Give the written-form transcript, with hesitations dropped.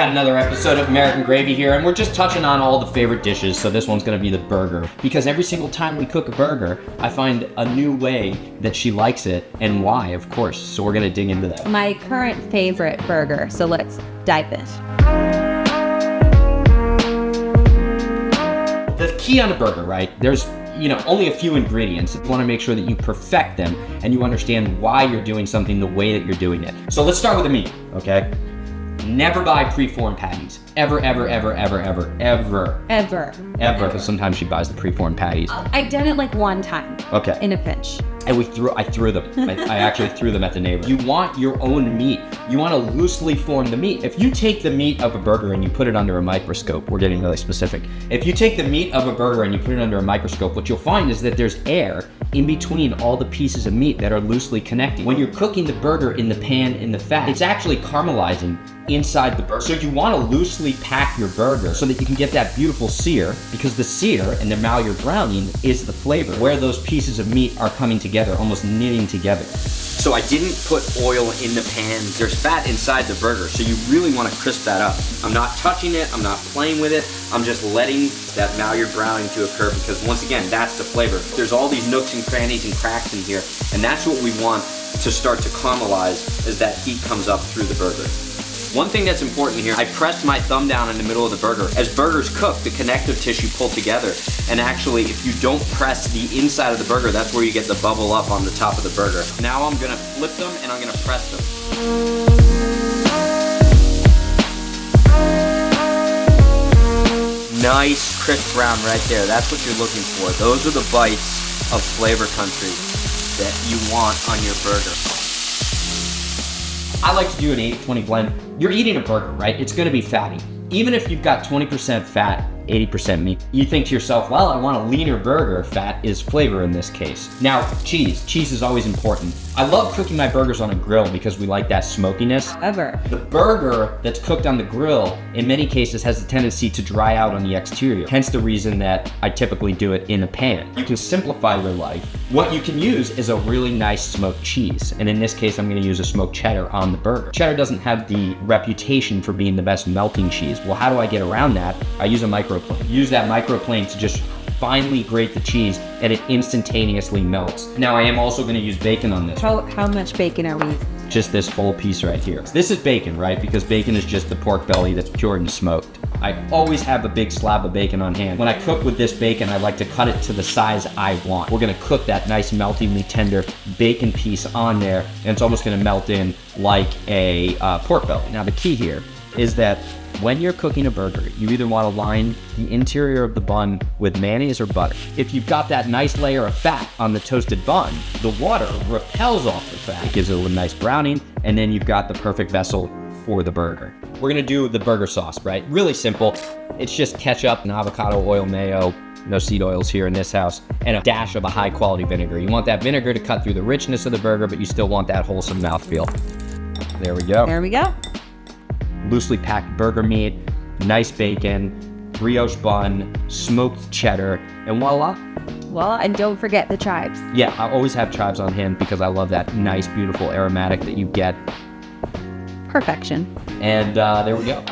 got another episode of American Gravy here, and we're just touching on all the favorite dishes, so this one's gonna be the burger. Because every single time we cook a burger, I find a new way that she likes it, and why, of course. So we're gonna dig into that. My current favorite burger, so let's dive in. The key on a burger, right? There's only a few ingredients. You want to make sure that you perfect them and you understand why you're doing something the way that you're doing it. So let's start with the meat, okay? Never buy preformed patties. Ever. Because sometimes she buys the preformed patties. I did it like one time. Okay. In a pinch. And I threw them. I actually threw them at the neighbor. You want your own meat. You want to loosely form the meat. If you take the meat of a burger and you put it under a microscope, we're getting really specific. If you take the meat of a burger and you put it under a microscope, what you'll find is that there's air in between all the pieces of meat that are loosely connected. When you're cooking the burger in the pan in the fat, it's actually caramelizing inside the burger. So you want to loosely pack your burger so that you can get that beautiful sear, because the sear and the Maillard browning is the flavor, where those pieces of meat are coming together, almost knitting together. So I didn't put oil in the pan. There's fat inside the burger, so you really want to crisp that up. I'm not touching it, I'm not playing with it, I'm just letting that Maillard browning to occur, because once again, that's the flavor. There's all these nooks and crannies and cracks in here, and that's what we want to start to caramelize as that heat comes up through the burger. One thing that's important here, I pressed my thumb down in the middle of the burger. As burgers cook, the connective tissue pull together. And actually, if you don't press the inside of the burger, that's where you get the bubble up on the top of the burger. Now I'm gonna flip them and I'm gonna press them. Nice crisp brown right there. That's what you're looking for. Those are the bites of flavor country that you want on your burger. I like to do an 80-20 blend. You're eating a burger, right? It's gonna be fatty. Even if you've got 20% fat, 80% meat, you think to yourself, well, I want a leaner burger. Fat is flavor in this case. Now, cheese. Cheese is always important. I love cooking my burgers on a grill because we like that smokiness. However, the burger that's cooked on the grill, in many cases, has a tendency to dry out on the exterior. Hence the reason that I typically do it in a pan. You can simplify your life. What you can use is a really nice smoked cheese. And in this case, I'm gonna use a smoked cheddar on the burger. Cheddar doesn't have the reputation for being the best melting cheese. Well, how do I get around that? I use a microplane. Use that microplane to just finely grate the cheese, and it instantaneously melts. Now, I am also gonna use bacon on this. How much bacon are we using? Just this whole piece right here. This is bacon, right? Because bacon is just the pork belly that's cured and smoked. I always have a big slab of bacon on hand. When I cook with this bacon, I like to cut it to the size I want. We're gonna cook that nice meltingly tender bacon piece on there, and it's almost gonna melt in like a pork belly. Now, the key here is that when you're cooking a burger, you either want to line the interior of the bun with mayonnaise or butter. If you've got that nice layer of fat on the toasted bun, the water repels off the fat. It gives it a nice browning, and then you've got the perfect vessel for the burger. We're gonna do the burger sauce, right? Really simple. It's just ketchup and avocado oil, mayo, no seed oils here in this house, and a dash of a high quality vinegar. You want that vinegar to cut through the richness of the burger, but you still want that wholesome mouthfeel. There we go. There we go. Loosely packed burger meat, nice bacon, brioche bun, smoked cheddar, and voila. Well, and don't forget the chives. Yeah, I always have chives on hand because I love that nice, beautiful aromatic that you get. Perfection. And there we go.